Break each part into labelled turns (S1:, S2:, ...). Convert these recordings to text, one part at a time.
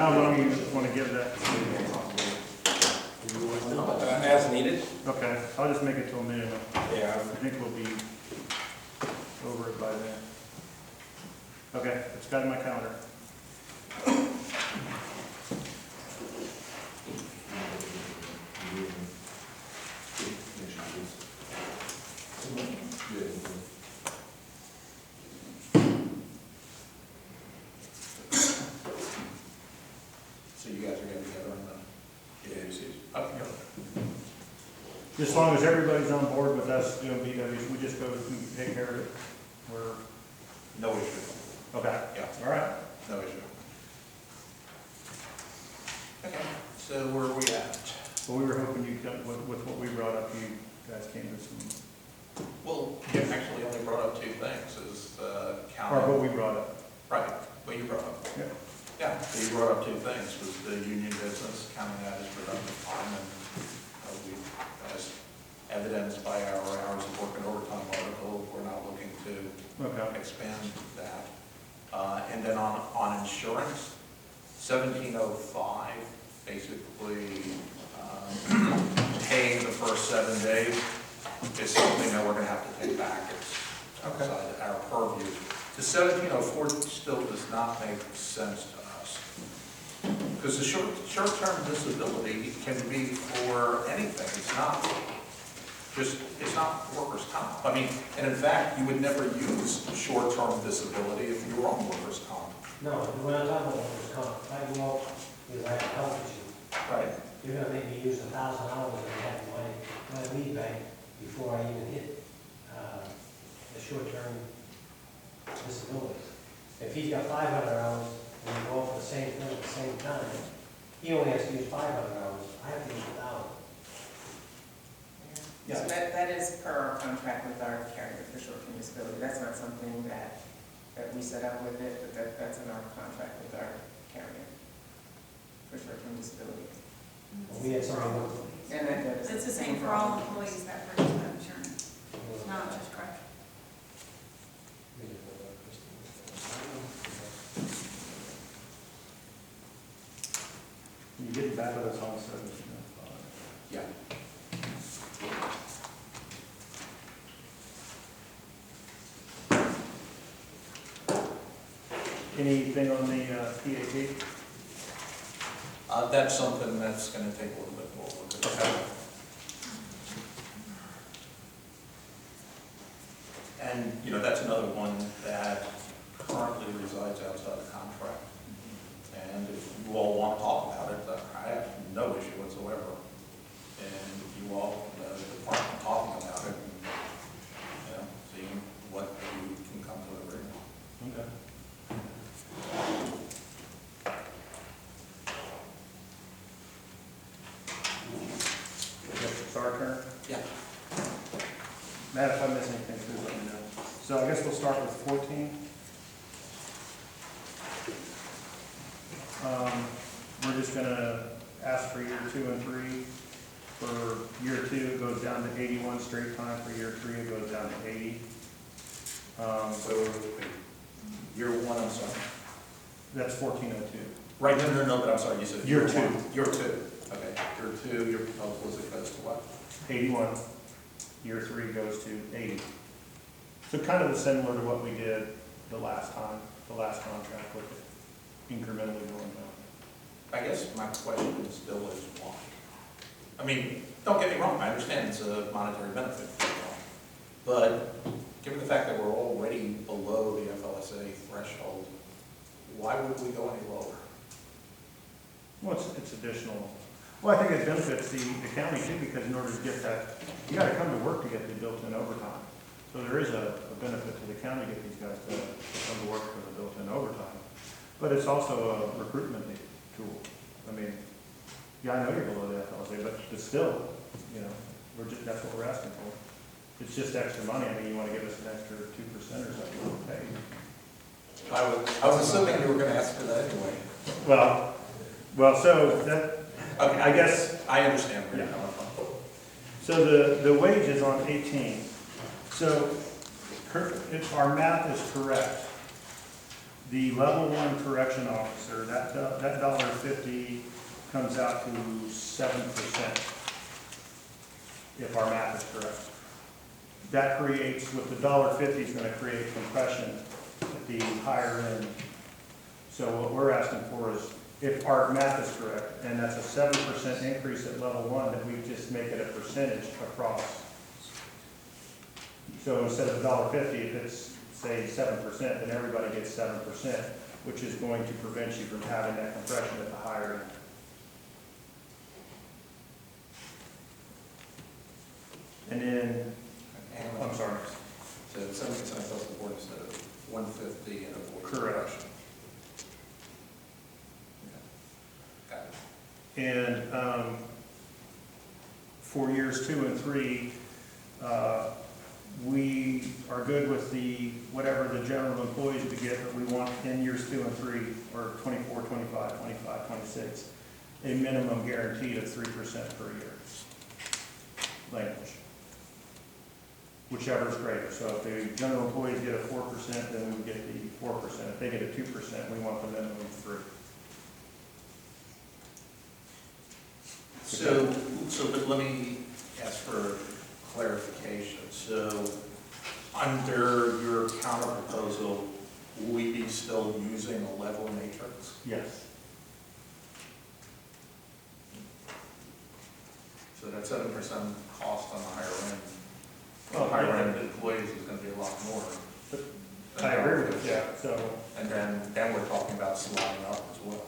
S1: How long you want to give that?
S2: As needed?
S1: Okay, I'll just make it till noon.
S2: Yeah.
S1: I think we'll be over it by then. Okay, it's got in my calendar.
S2: So you guys are getting together on the agencies? Okay.
S1: As long as everybody's on board with us doing BWs, we just go and take care of it. We're,
S2: No issue.
S1: okay,
S2: Yeah,
S1: all right.
S2: no issue. Okay, so where are we at?
S1: Well, we were hoping you come, with what we brought up, you guys came to some,
S2: Well, you actually only brought up two things, is
S1: or
S2: county.
S1: what we brought up.
S2: Right, what you brought up.
S1: Yeah.
S2: Yeah, so you brought up two things, was the union business, counting that as productive time, and we, as evidenced by our hours of work and overtime article, we're not looking to
S1: Okay.
S2: expand that. And then on insurance, 1705, basically, paying the first 7 days is something that we're gonna have to take back. It's outside our purview. The 1704 still does not make sense to us. Because the short-term disability can be for anything. It's not workers' comp. I mean, and in fact, you would never use short-term disability if you were on workers' comp.
S3: No, when I'm talking about workers' comp, if I go out with like a health issue,
S2: Right.
S3: you're gonna make me use 1,000 hours and have my leave bank before I even hit, the short-term disabilities. If he's got 500 hours and we go out for the same thing at the same time, he only has to use 500 hours, I have to use 1,000.
S2: Yeah.
S4: So that is per our contract with our carrier for short-term disability. That's not something that we set up with it, but that's in our contract with our carrier for short-term disability.
S3: We had something,
S4: And that is.
S5: It's the same for all employees that purchase that insurance, not just correct.
S1: You get back with us on 17.
S2: Yeah.
S1: Anything on the PAT?
S2: That's something that's gonna take a little bit more look at.
S1: Okay.
S2: And, you know, that's another one that currently resides outside the contract. And if you all want to talk about it, I have no issue whatsoever. And if you all, the department talking about it, and, you know, seeing what you can come to an agreement.
S1: Okay. Yes, it's our turn.
S2: Yeah.
S1: Matt, if I miss anything, please let me know. So I guess we'll start with 14. We're just gonna ask for year 2 and 3. For year 2, it goes down to 81 straight time. For year 3, it goes down to 80.
S2: So, year one, I'm sorry.
S1: That's 1402.
S2: Right, no, but I'm sorry, you said.
S1: Year two.
S2: one. Year two, okay. Year two, your proposal is it goes to what?
S1: 81. Year 3 goes to 80. So kind of similar to what we did the last time, the last contract with it incrementally going down.
S2: I guess my question still is why? I mean, don't get me wrong, I understand it's a monetary benefit for you all. But given the fact that we're already below the FLSA threshold, why would we go any lower?
S1: Well, it's additional. Well, I think it benefits the county too, because in order to get that, you gotta come to work to get the built-in overtime. So there is a benefit to the county to get these guys to come to work for the built-in overtime. But it's also a recruitment tool. I mean, yeah, I know you're below the FLSA, but it's still, you know, that's what we're asking for. It's just extra money. I mean, you wanna give us an extra 2% or something, okay?
S2: I was assuming you were gonna ask for that anyway.
S1: Well, so that,
S2: Okay,
S1: I guess,
S2: I understand where you're
S1: Yeah.
S2: coming from.
S1: so the wage is on 18. So if our math is correct, The level one correction officer, that $1.50 comes out to 7%, if our math is correct. That creates, with the $1.50 is gonna create compression at the higher end. So what we're asking for is, if our math is correct, and that's a 7% increase at level one, that we just make it a percentage across. So instead of $1.50, if it's, say, 7%, then everybody gets 7%, which is going to prevent you from having that compression at the higher end. And then, I'm sorry.
S2: So 7% across the board instead of 150 and a board.
S1: Correct.
S2: Got it.
S1: And for years 2 and 3, we are good with the, whatever the general employees would get, but we want in years 2 and 3, or 24, 25, 25, 26, a minimum guaranteed of 3% per year. Language. Whichever is greater. So if the general employees get a 4%, then we get the 4%. If they get a 2%, we want the minimum of 3.
S2: So, but let me ask for clarification. So, under your counter proposal, will we be still using a level matrix?
S1: Yes.
S2: So that 7% cost on the higher end,
S1: Well,
S2: higher end employees is gonna be a lot more.
S1: I agree with you, yeah, so,
S2: And then we're talking about sliding up as well.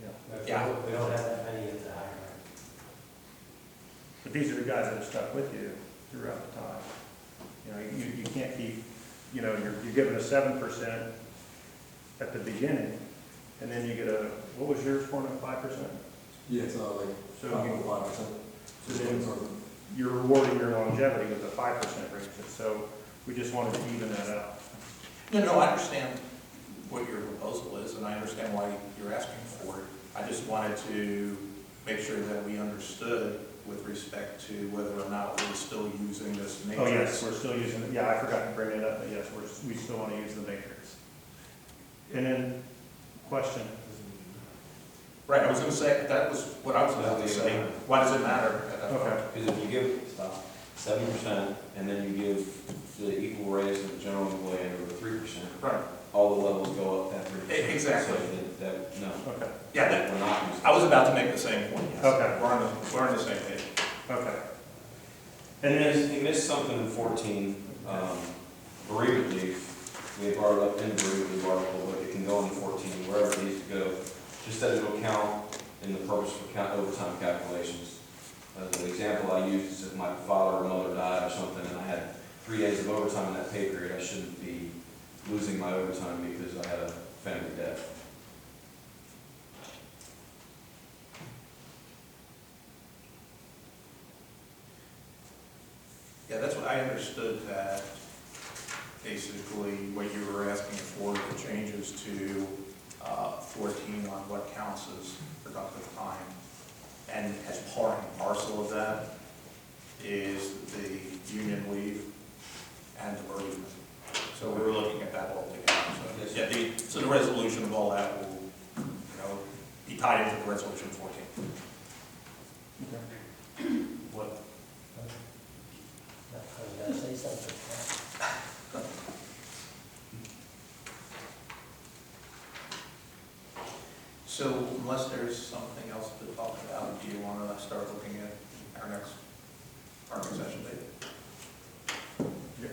S1: yeah.
S2: Yeah.
S3: We don't have that many at the higher end.
S1: But these are the guys that have stuck with you throughout the time. You know, you can't keep, you know, you're given a 7% at the beginning, and then you get a, what was yours, 4.5%?
S6: Yeah, it's like
S1: So
S6: 5.5%.
S1: So then you're rewarding your longevity with a 5% raise, so we just wanted to even that out.
S2: No, I understand what your proposal is, and I understand why you're asking for it. I just wanted to make sure that we understood with respect to whether or not we're still using this matrix.
S1: Oh, yes, we're still using it, yeah, I forgot to bring it up, but yes, we still want to use the matrix. And then, question?
S2: Right, I was gonna say, that was what I was about to say. Why does it matter?
S1: Okay.
S7: Because if you give 7% and then you give the equal raise to the general employee over 3%,
S2: Right,
S7: all the levels go up that 3%.
S2: Exactly.
S7: So no,
S1: Okay,
S2: yeah,
S7: we're not using.
S2: I was about to make the same point, yes.
S1: Okay.
S2: We're on the same page.
S1: okay.
S7: And
S1: And
S7: then
S1: then,
S7: he missed something in 14, bereavement leave. We had brought it up in the bereavement leave article, but it can go in 14, wherever it needs to go. Just that it'll count in the purpose for overtime calculations. As an example I used is if my father or mother died or something and I had 3 days of overtime in that pay period, I shouldn't be losing my overtime because I had a family death.
S2: Yeah, that's what I understood, that basically what you were asking for, the changes to 14 on what counts as productive time. And as part and parcel of that is the union leave and the bereavement. So we were looking at that all together.
S7: Yes,
S2: So,
S7: sir.
S2: yeah, so the resolution of all that will, be tied into the resolution 14.
S1: what,
S3: I was gonna say something.
S2: So unless there's something else to talk about, do you want to start looking at our next session date?
S7: Yes.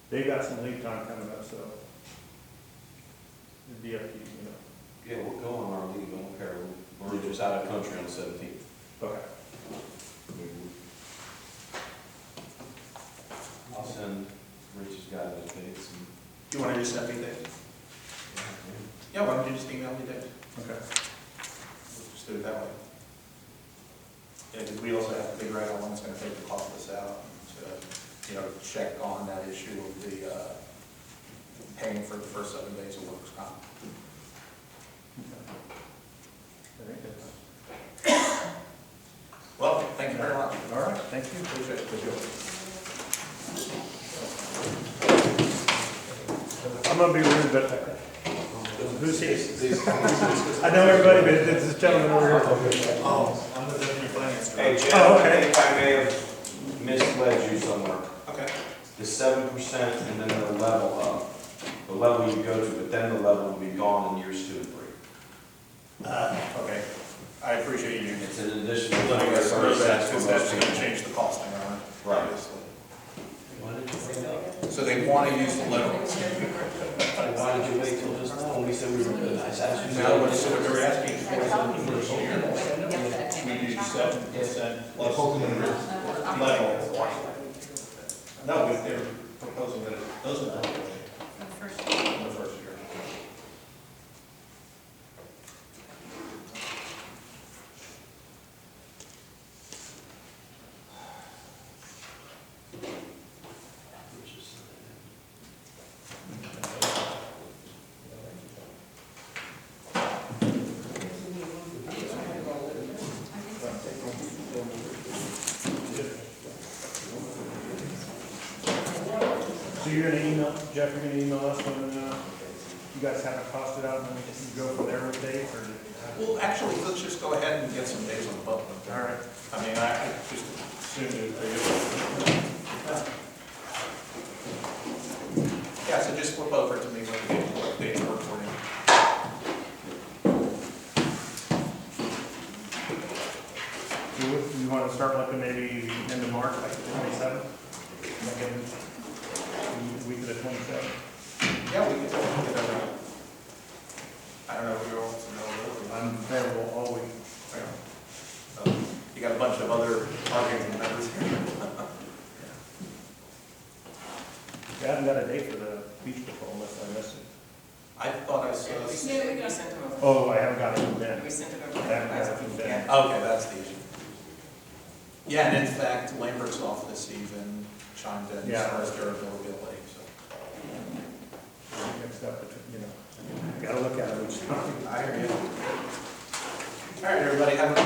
S1: they got some lead time coming up, so it'd be up to you, you know.
S7: Yeah, we'll go on our leave, I don't care. We're just out of country on the 17th.
S1: Okay.
S7: I'll send Rich's guy those dates and.
S2: Do you want to just send me dates? Yeah, why don't you just email me dates?
S1: Okay.
S2: We'll just do it that way. Yeah, because we also have to figure out how long it's going to take to cost this out, to, check on that issue of the paying for the first 7 days of workers' comp.
S1: Very good.
S2: Well, thank you very much.
S1: All right, thank you.
S2: Appreciate it.
S1: gonna be rude, but who's he? I know everybody, but it's this gentleman over here.
S2: Oh, I'm the deputy finance
S7: Hey,
S2: director.
S7: Jeff,
S1: Oh,
S7: I
S1: okay.
S7: think I may have misled you somewhere.
S2: Okay.
S7: The 7% and then the level up. The level you go to, but then the level will be gone in years 2 and 3.
S2: Okay, I appreciate you.
S7: It's an additional
S2: Letting us know that, because that's
S7: $30
S2: gonna change the costing, all right?
S7: Right.
S2: Obviously.
S3: Why did you bring it up?
S2: So they want to use the literals.
S3: Why did you wait till just now when we said we were good? I asked you.
S2: Now, what they're asking for is in the first year, we do 7% plus level. No, but they're proposing that it doesn't work
S5: For the first
S2: in the first year.
S1: So you're gonna email, Jeff, you're gonna email us when, you guys haven't costed out, and then you go from there with dates, or?
S2: Well, actually, let's just go ahead and get some days on the book.
S1: All right.
S2: I mean, I just assume that yeah, so just flip over to me when you get what date work for you.
S1: You wanna start looking maybe end of March, like the 27th? Week of the 27th?
S2: Yeah, we can get over. I don't know if you're all familiar.
S1: I'm available all week.
S2: You got a bunch of other targeting members here.
S1: I haven't got a date for the beach patrol unless I missed it.
S2: I thought I saw.
S4: We sent them over.
S1: Oh, I haven't got it from Ben.
S4: We sent it over.
S1: I haven't got it from Ben.
S4: Yeah.
S2: Okay, that's the issue. Yeah, and in fact, Lambert's office even chimed in as far as their availability, so.
S1: Mixed up, you know, gotta look at it each time.
S2: I hear you. All right, everybody, have a